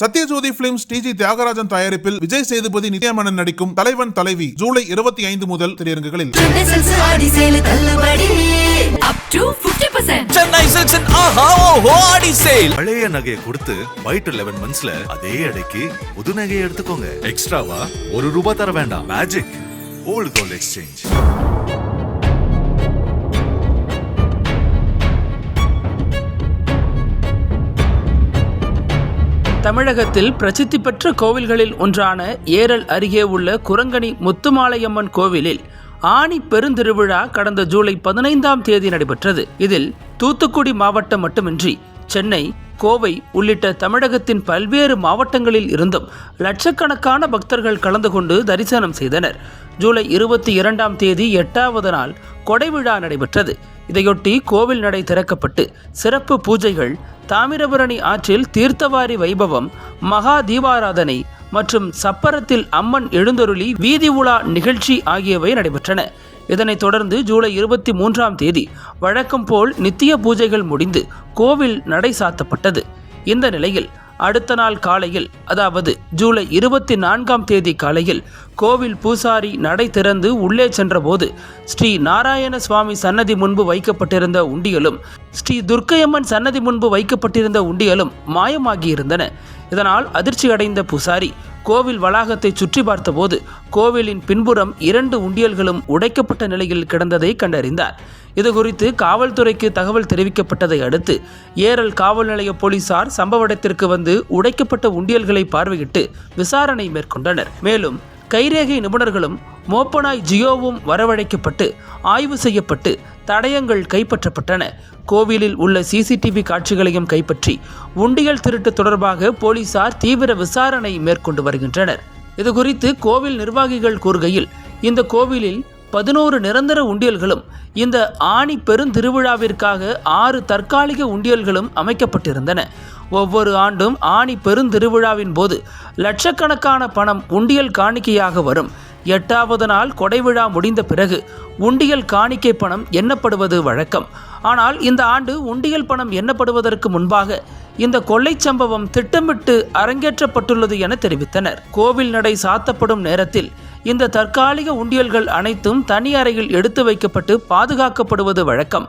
Sathyajothi films டிஜி தியாகராஜன் தயாரிப்பில் விஜய் சேதுபதி நித்யாமேனன் நடிக்கும் தலைவன் தலைவி ஜூலை 25 முதல் திரையரங்குகளில். பழைய நகையை கொடுத்து பை டு 11 monthsல அதே அடைக்கு புது நகையை எடுத்துக்கோங்க. எக்ஸ்ட்ராவா ₹1 தர வேண்டாம். Magic old gold exchange. தமிழகத்தில் பிரசித்தி பெற்ற கோவில்களில் ஒன்றான ஏரல் அருகே உள்ள குரங்கணி முத்துமாலையம்மன் கோவிலில் ஆனி பெருந்திருவிழா கடந்த ஜூலை 15ஆம் தேதி நடைபெற்றது. இதில் தூத்துக்குடி மாவட்டம் மட்டுமின்றி சென்னை, கோவை உள்ளிட்ட தமிழகத்தின் பல்வேறு மாவட்டங்களில் இருந்தும் லட்சக்கணக்கான பக்தர்கள் கலந்து கொண்டு தரிசனம் செய்தனர். ஜூலை 22ஆம் தேதி 8வது நாள் கொடைவிழா நடைபெற்றது. இதையொட்டி கோவில் நடை திறக்கப்பட்டு சிறப்பு பூஜைகள், தாமிரபரணி ஆற்றில் தீர்த்தவாரி வைபவம், மகா தீபாராதனை மற்றும் சப்பரத்தில் அம்மன் எழுந்தருளி வீதி உலா நிகழ்ச்சி ஆகியவை நடைபெற்றன. இதனைத் தொடர்ந்து ஜூலை 23ஆம் தேதி வழக்கம் போல் நித்திய பூஜைகள் முடிந்து கோவில் நடை சாத்தப்பட்டது. இந்த நிலையில் அடுத்த நாள் காலையில், அதாவது ஜூலை 24ஆம் தேதி காலையில் கோவில் பூசாரி நடை திறந்து உள்ளே சென்றபோது ஸ்ரீ நாராயண சுவாமி சன்னதி முன்பு வைக்கப்பட்டிருந்த உண்டியலும் ஸ்ரீ துர்க்கையம்மன் சன்னதி முன்பு வைக்கப்பட்டிருந்த உண்டியலும் மாயமாகியிருந்தன. இதனால் அதிர்ச்சி அடைந்த பூசாரி கோவில் வளாகத்தை சுற்றி பார்த்தபோது கோவிலின் பின்புறம் 2 உண்டியல்களும் உடைக்கப்பட்ட நிலையில் கிடந்ததை கண்டறிந்தார். இதுகுறித்து காவல்துறைக்கு தகவல் தெரிவிக்கப்பட்டதை அடுத்து ஏரல் காவல் நிலைய போலீசார் சம்பவ இடத்திற்கு வந்து உடைக்கப்பட்ட உண்டியல்களை பார்வையிட்டு விசாரணை மேற்கொண்டனர். மேலும் கைரேகை நிபுணர்களும் மோப்பனாய் ஜியோவும் வரவழைக்கப்பட்டு ஆய்வு செய்யப்பட்டு தடயங்கள் கைப்பற்றப்பட்டன. கோவிலில் உள்ள சிசிடிவி காட்சிகளையும் கைப்பற்றி உண்டியல் திருட்டு தொடர்பாக போலீசார் தீவிர விசாரணை மேற்கொண்டு வருகின்றனர். இதுகுறித்து கோவில் நிர்வாகிகள் கூறுகையில், இந்த கோவிலில் 11 நிரந்தர உண்டியல்களும் இந்த ஆனி பெருந்திருவிழாவிற்காக 6 தற்காலிக உண்டியல்களும் அமைக்கப்பட்டிருந்தன. ஒவ்வொரு ஆண்டும் ஆனி பெருந்திருவிழாவின் போது லட்சக்கணக்கான பணம் உண்டியல் காணிக்கையாக வரும். 8வது நாள் கொடைவிழா முடிந்த பிறகு உண்டியல் காணிக்கை பணம் எண்ணப்படுவது வழக்கம். ஆனால் இந்த ஆண்டு உண்டியல் பணம் எண்ணப்படுவதற்கு முன்பாக இந்த கொள்ளை சம்பவம் திட்டமிட்டு அரங்கேற்றப்பட்டுள்ளது என தெரிவித்தனர். கோவில் நடை சாத்தப்படும் நேரத்தில் இந்த தற்காலிக உண்டியல்கள் அனைத்தும் தனி அறையில் எடுத்து வைக்கப்பட்டு பாதுகாக்கப்படுவது வழக்கம்.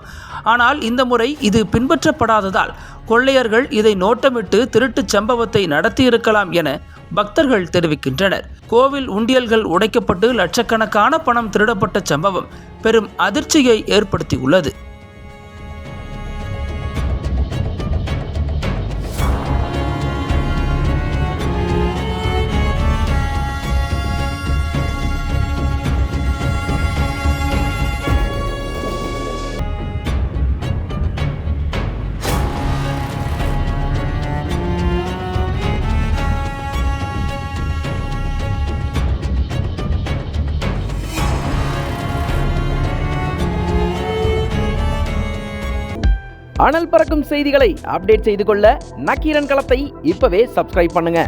ஆனால் இந்த முறை இது பின்பற்றப்படாததால் கொள்ளையர்கள் இதை நோட்டமிட்டு திருட்டுச் சம்பவத்தை நடத்தியிருக்கலாம் என பக்தர்கள் தெரிவிக்கின்றனர். கோவில் உண்டியல்கள் உடைக்கப்பட்டு லட்சக்கணக்கான பணம் திருடப்பட்ட சம்பவம் பெரும் அதிர்ச்சியை ஏற்படுத்தியுள்ளது. அனல் பறக்கும் செய்திகளை அப்டேட் செய்து கொள்ள நக்கீரன் களத்தை இப்பவே சப்ஸ்கிரைப் பண்ணுங்க.